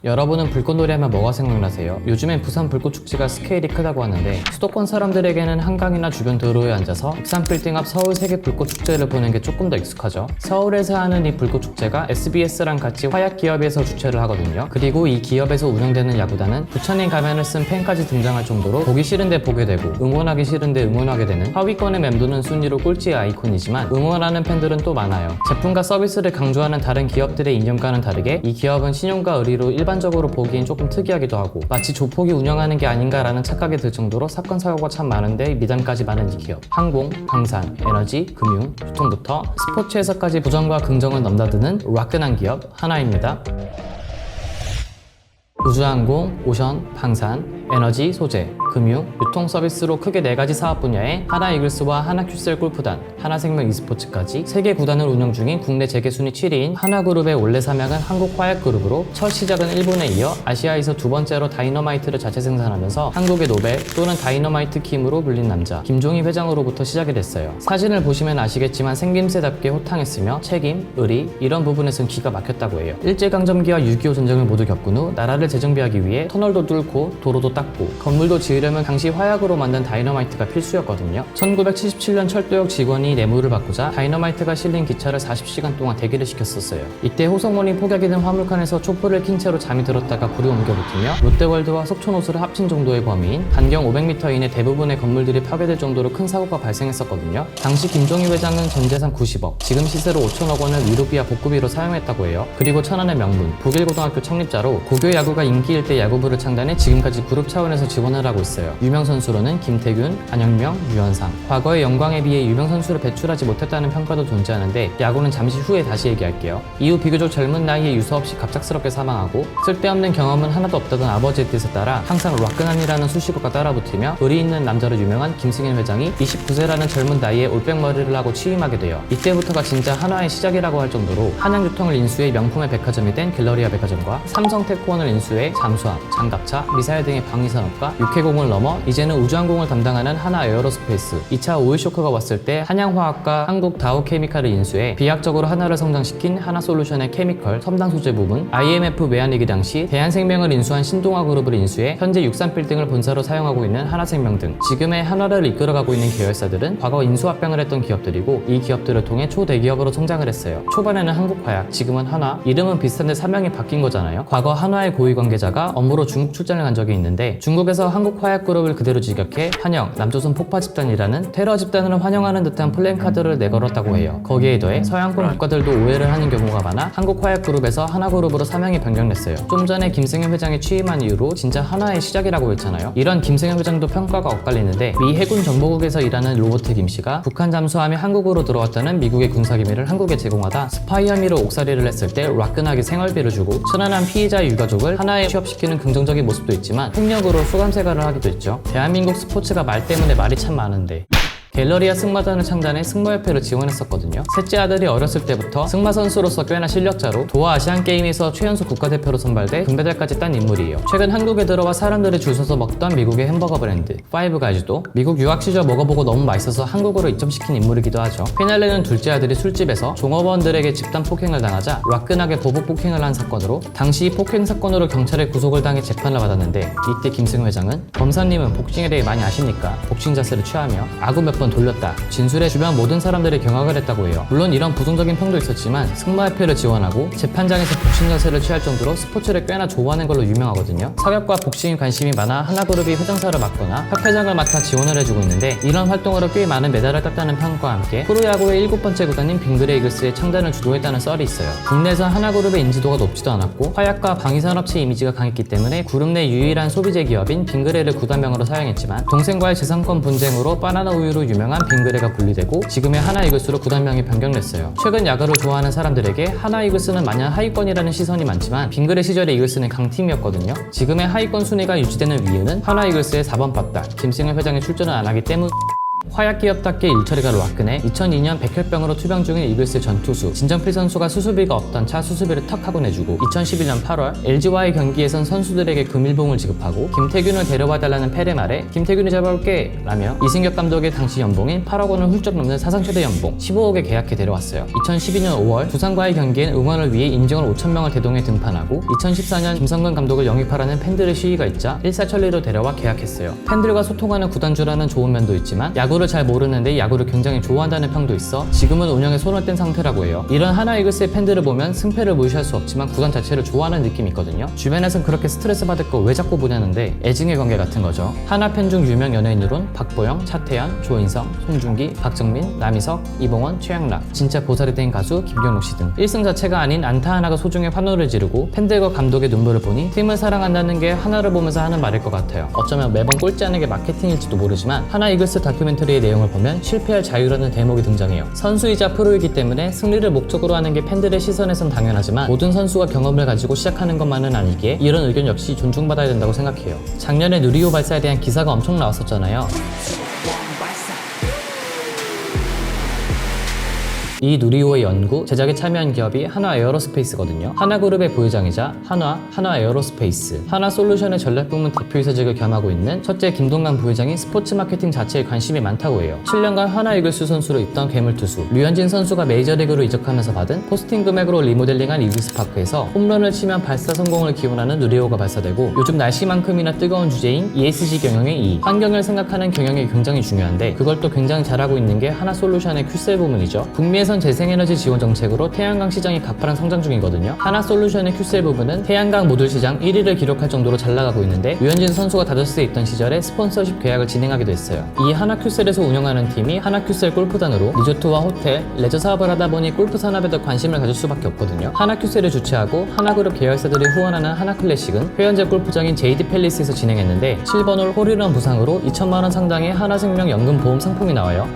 여러분은 불꽃놀이 하면 뭐가 생각나세요? 요즘엔 부산 불꽃축제가 스케일이 크다고 하는데 수도권 사람들에게는 한강이나 주변 도로에 앉아서 익산빌딩 앞 서울 세계 불꽃축제를 보는 게 조금 더 익숙하죠. 서울에서 하는 이 불꽃축제가 SBS랑 같이 화약기업에서 주최를 하거든요. 그리고 이 기업에서 운영되는 야구단은 부처님 가면을 쓴 팬까지 등장할 정도로 보기 싫은데 보게 되고 응원하기 싫은데 응원하게 되는 하위권에 맴도는 순위로 꼴찌의 아이콘이지만 응원하는 팬들은 또 많아요. 제품과 서비스를 강조하는 다른 기업들의 이념과는 다르게 이 기업은 신용과 의리로 일반적으로 보기엔 조금 특이하기도 하고 마치 조폭이 운영하는 게 아닌가라는 착각이 들 정도로 사건 사고가 참 많은데 미담까지 많은 이 기업. 항공, 방산, 에너지, 금융, 유통부터 스포츠에서까지 부정과 긍정을 넘나드는 화끈한 기업 하나입니다. 우주항공, 오션, 방산, 에너지, 소재, 금융, 유통 서비스로 크게 4가지 사업 분야에 하나이글스와 하나큐셀 골프단, 하나생명 e스포츠까지 3개 구단을 운영 중인 국내 재계 순위 7위인 하나그룹의 원래 사명은 한국화약그룹으로 첫 시작은 일본에 이어 아시아에서 2번째로 다이너마이트를 자체 생산하면서 한국의 노벨 또는 다이너마이트 킴으로 불린 남자 김종희 회장으로부터 시작이 됐어요. 사진을 보시면 아시겠지만 생김새답게 호탕했으며 책임, 의리 이런 부분에선 기가 막혔다고 해요. 일제강점기와 6.25 전쟁을 모두 겪은 후 나라를 재정비하기 위해 터널도 뚫고 도로도 닦고 건물도 지으려면 당시 화약으로 만든 다이너마이트가 필수였거든요. 1977년 철도역 직원이 뇌물을 받고자 다이너마이트가 실린 기차를 40시간 동안 대기를 시켰었어요. 이때 호성원이 폭약이 된 화물칸에서 촛불을 킨 채로 잠이 들었다가 불이 옮겨붙으며 롯데월드와 속초노수를 합친 정도의 범위인 반경 500m 이내 대부분의 건물들이 파괴될 정도로 큰 사고가 발생했었거든요. 당시 김종희 회장은 전 재산 90억, 지금 시세로 5천억 원을 위로비와 복구비로 사용했다고 해요. 그리고 천안의 명문 북일고등학교 창립자로 고교 야구가 인기일 때 야구부를 창단해 지금까지 그룹 차원에서 지원을 하고 있어요. 유명 선수로는 김태균, 안영명, 유현상. 과거의 영광에 비해 유명 선수를 배출하지 못했다는 평가도 존재하는데 야구는 잠시 후에 다시 얘기할게요. 이후 비교적 젊은 나이에 유서 없이 갑작스럽게 사망하고 쓸데없는 경험은 하나도 없다던 아버지의 뜻에 따라 항상 락근한이라는 수식어가 따라붙으며 의리 있는 남자로 유명한 김승현 회장이 29세라는 젊은 나이에 올백머리를 하고 취임하게 돼요. 이때부터가 진짜 한화의 시작이라고 할 정도로 한양유통을 인수해 명품의 백화점이 된 갤러리아 백화점과 삼성테크원을 인수해 잠수함, 장갑차, 미사일 등의 방위산업과 육해공을 넘어 이제는 우주항공을 담당하는 하나에어로스페이스. 2차 오일쇼크가 왔을 때 한양화학과 한국 다우케미칼을 인수해 비약적으로 하나를 성장시킨 하나솔루션의 케미컬, 첨단 소재 부문, IMF 외환위기 당시 대한생명을 인수한 신동아그룹을 인수해 현재 육산빌딩을 본사로 사용하고 있는 하나생명 등 지금의 한화를 이끌어가고 있는 계열사들은 과거 인수합병을 했던 기업들이고 이 기업들을 통해 초대기업으로 성장을 했어요. 초반에는 한국화약, 지금은 한화, 이름은 비슷한데 사명이 바뀐 거잖아요. 과거 한화의 고위 관계자가 업무로 중국 출장을 간 적이 있는데 중국에서 한국화약그룹을 그대로 직역해 환영, 남조선 폭파 집단이라는 테러 집단을 환영하는 듯한 플랜카드를 내걸었다고 해요. 거기에 더해 서양권 국가들도 오해를 하는 경우가 많아 한국화약그룹에서 하나그룹으로 사명이 변경됐어요. 좀 전에 김승현 회장이 취임한 이후로 진짜 하나의 시작이라고 했잖아요. 이런 김승현 회장도 평가가 엇갈리는데 미 해군 정보국에서 일하는 로버트 김씨가 북한 잠수함이 한국으로 들어왔다는 미국의 군사기밀을 한국에 제공하다 스파이 혐의로 옥살이를 했을 때 락근하게 생활비를 주고 천안한 피해자 유가족을 하나에 취업시키는 긍정적인 모습도 있지만 폭력으로 수감생활을 하기도 했죠. 대한민국 스포츠가 말 때문에 말이 참 많은데 갤러리아 승마단을 창단해 승마협회를 지원했었거든요. 셋째 아들이 어렸을 때부터 승마 선수로서 꽤나 실력자로 도하 아시안게임에서 최연소 국가대표로 선발돼 금메달까지 딴 인물이에요. 최근 한국에 들어와 사람들이 줄 서서 먹던 미국의 햄버거 브랜드 파이브가이즈도 미국 유학 시절 먹어보고 너무 맛있어서 한국으로 입점시킨 인물이기도 하죠. 피날레는 둘째 아들이 술집에서 종업원들에게 집단 폭행을 당하자 화끈하게 보복 폭행을 한 사건으로 당시 폭행 사건으로 경찰에 구속을 당해 재판을 받았는데 이때 김승 회장은 검사님은 복싱에 대해 많이 아십니까? 복싱 자세를 취하며 아구 몇 번 돌렸다. 진술에 주변 모든 사람들이 경악을 했다고 해요. 물론 이런 부정적인 평도 있었지만 승마협회를 지원하고 재판장에서 복싱 자세를 취할 정도로 스포츠를 꽤나 좋아하는 걸로 유명하거든요. 사격과 복싱에 관심이 많아 하나그룹이 회장사를 맡거나 협회장을 맡아 지원을 해주고 있는데 이런 활동으로 꽤 많은 메달을 땄다는 평가와 함께 프로야구의 7번째 구단인 빙그레 이글스의 창단을 주도했다는 썰이 있어요. 국내에서 하나그룹의 인지도가 높지도 않았고 화약과 방위산업체 이미지가 강했기 때문에 그룹 내 유일한 소비재 기업인 빙그레를 구단명으로 사용했지만 동생과의 재산권 분쟁으로 바나나 우유로 유명한 빙그레가 분리되고 지금의 하나이글스로 구단명이 변경됐어요. 최근 야구를 좋아하는 사람들에게 하나이글스는 마냥 하위권이라는 시선이 많지만 빙그레 시절의 이글스는 강팀이었거든요. 지금의 하위권 순위가 유지되는 이유는 하나이글스의 4번 빠딱 김승현 회장이 출전을 안 하기 때문. 화약 기업답게 일처리가 와끈해 2002년 백혈병으로 투병 중인 이글스 전 투수 진정필 선수가 수수비가 없던 차 수수비를 턱 하고 내주고 2011년 8월 LG와의 경기에선 선수들에게 금일봉을 지급하고 김태균을 데려와달라는 패를 말해 김태균이 잡아올게 라며 이승엽 감독의 당시 연봉인 8억 원을 훌쩍 넘는 사상 최대 연봉 15억에 계약해 데려왔어요. 2012년 5월 두산과의 경기엔 응원을 위해 인정을 5,000명을 대동해 등판하고 2014년 김성근 감독을 영입하라는 팬들의 시위가 있자 일사천리로 데려와 계약했어요. 팬들과 소통하는 구단주라는 좋은 면도 있지만 야구를 잘 모르는데 야구를 굉장히 좋아한다는 평도 있어 지금은 운영에 손을 뗀 상태라고 해요. 이런 하나 이글스의 팬들을 보면 승패를 무시할 수 없지만 구단 자체를 좋아하는 느낌이 있거든요. 주변에선 그렇게 스트레스 받을 거 왜 자꾸 보냐는데 애증의 관계 같은 거죠. 하나 팬 중 유명 연예인으론 박보영, 차태현, 조인성, 송중기, 박정민, 남희석, 이봉원, 최양락, 진짜 보살이 된 가수 김경록 씨 등 1승 자체가 아닌 안타 하나가 소중해 환호를 지르고 팬들과 감독의 눈물을 보니 팀을 사랑한다는 게 하나를 보면서 하는 말일 것 같아요. 어쩌면 매번 꼴찌하는 게 마케팅일지도 모르지만 하나 이글스 다큐멘터리의 내용을 보면 실패할 자유라는 대목이 등장해요. 선수이자 프로이기 때문에 승리를 목적으로 하는 게 팬들의 시선에선 당연하지만 모든 선수가 경험을 가지고 시작하는 것만은 아니기에 이런 의견 역시 존중받아야 된다고 생각해요. 작년에 누리호 발사에 대한 기사가 엄청 나왔었잖아요. 이 누리호의 연구, 제작에 참여한 기업이 한화에어로스페이스거든요. 하나그룹의 부회장이자 한화에어로스페이스, 하나솔루션의 전략부문 대표이사직을 겸하고 있는 첫째 김동관 부회장이 스포츠 마케팅 자체에 관심이 많다고 해요. 7년간 하나 이글스 선수로 있던 괴물투수 류현진 선수가 메이저리그로 이적하면서 받은 포스팅 금액으로 리모델링한 이글스파크에서 홈런을 치면 발사 성공을 기원하는 누리호가 발사되고 요즘 날씨만큼이나 뜨거운 주제인 ESG 경영의 E, 환경을 생각하는 경영이 굉장히 중요한데 그걸 또 굉장히 잘하고 있는 게 하나솔루션의 큐셀 부문이죠. 북미에선 재생에너지 지원 정책으로 태양광 시장이 가파른 성장 중이거든요. 하나솔루션의 큐셀 부분은 태양광 모듈 시장 1위를 기록할 정도로 잘 나가고 있는데 류현진 선수가 다저스에 있던 시절에 스폰서십 계약을 진행하기도 했어요. 이 하나큐셀에서 운영하는 팀이 하나큐셀 골프단으로 리조트와 호텔, 레저 사업을 하다 보니 골프 산업에 더 관심을 가질 수밖에 없거든요. 하나큐셀을 주최하고 하나그룹 계열사들이 후원하는 하나클래식은 회원제 골프장인 JD 팰리스에서 진행했는데 7번 홀 홀인원 부상으로 2천만 원 상당의 하나생명 연금 보험 상품이 나와요.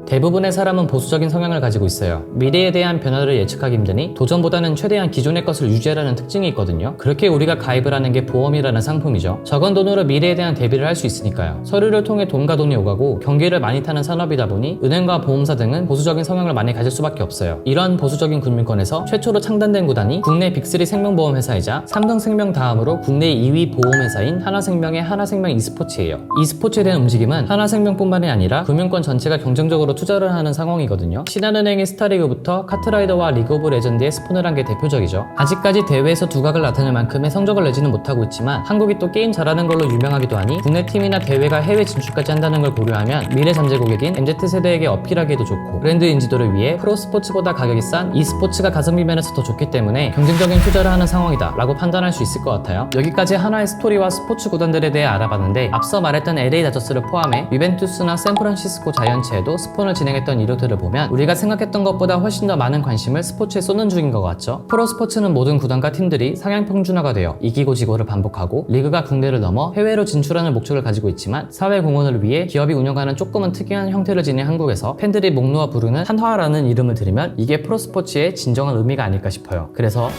대부분의 사람은 보수적인 성향을 가지고 있어요. 미래에 대한 변화를 예측하기 힘드니 도전보다는 최대한 기존의 것을 유지하라는 특징이 있거든요. 그렇게 우리가 가입을 하는 게 보험이라는 상품이죠. 적은 돈으로 미래에 대한 대비를 할 수 있으니까요. 서류를 통해 돈과 돈이 오가고 경기를 많이 타는 산업이다 보니 은행과 보험사 등은 보수적인 성향을 많이 가질 수밖에 없어요. 이런 보수적인 국민권에서 최초로 창단된 구단이 국내 빅3 생명보험 회사이자 삼성생명 다음으로 국내 2위 보험회사인 하나생명의 하나생명 e스포츠예요. e스포츠에 대한 움직임은 하나생명뿐만이 아니라 금융권 전체가 경쟁적으로 투자를 하는 상황이거든요. 신한은행의 스타리그부터 카트라이더와 리그 오브 레전드의 스폰을 한 게 대표적이죠. 아직까지 대회에서 두각을 나타낼 만큼의 성적을 내지는 못하고 있지만 한국이 또 게임 잘하는 걸로 유명하기도 하니 국내 팀이나 대회가 해외 진출까지 한다는 걸 고려하면 미래 잠재 고객인 MZ세대에게 어필하기에도 좋고 브랜드 인지도를 위해 프로스포츠보다 가격이 싼 e스포츠가 가성비 면에서 더 좋기 때문에 경쟁적인 투자를 하는 상황이다 라고 판단할 수 있을 것 같아요. 여기까지 하나의 스토리와 스포츠 구단들에 대해 알아봤는데 앞서 말했던 LA 다저스를 포함해 유벤투스나 샌프란시스코 자이언츠에도 스폰을 진행했던 이력들을 보면 우리가 생각했던 것보다 훨씬 더 많은 관심을 스포츠에 쏟는 중인 것 같죠. 프로스포츠는 모든 구단과 팀들이 상향 평준화가 되어 이기고 지고를 반복하고 리그가 국내를 넘어 해외로 진출하는 목적을 가지고 있지만 사회 공헌을 위해 기업이 운영하는 조금은 특이한 형태를 지닌 한국에서 팬들이 목 놓아 부르는 한화라는 이름을 들으면 이게 프로스포츠의 진정한 의미가 아닐까 싶어요. 그래서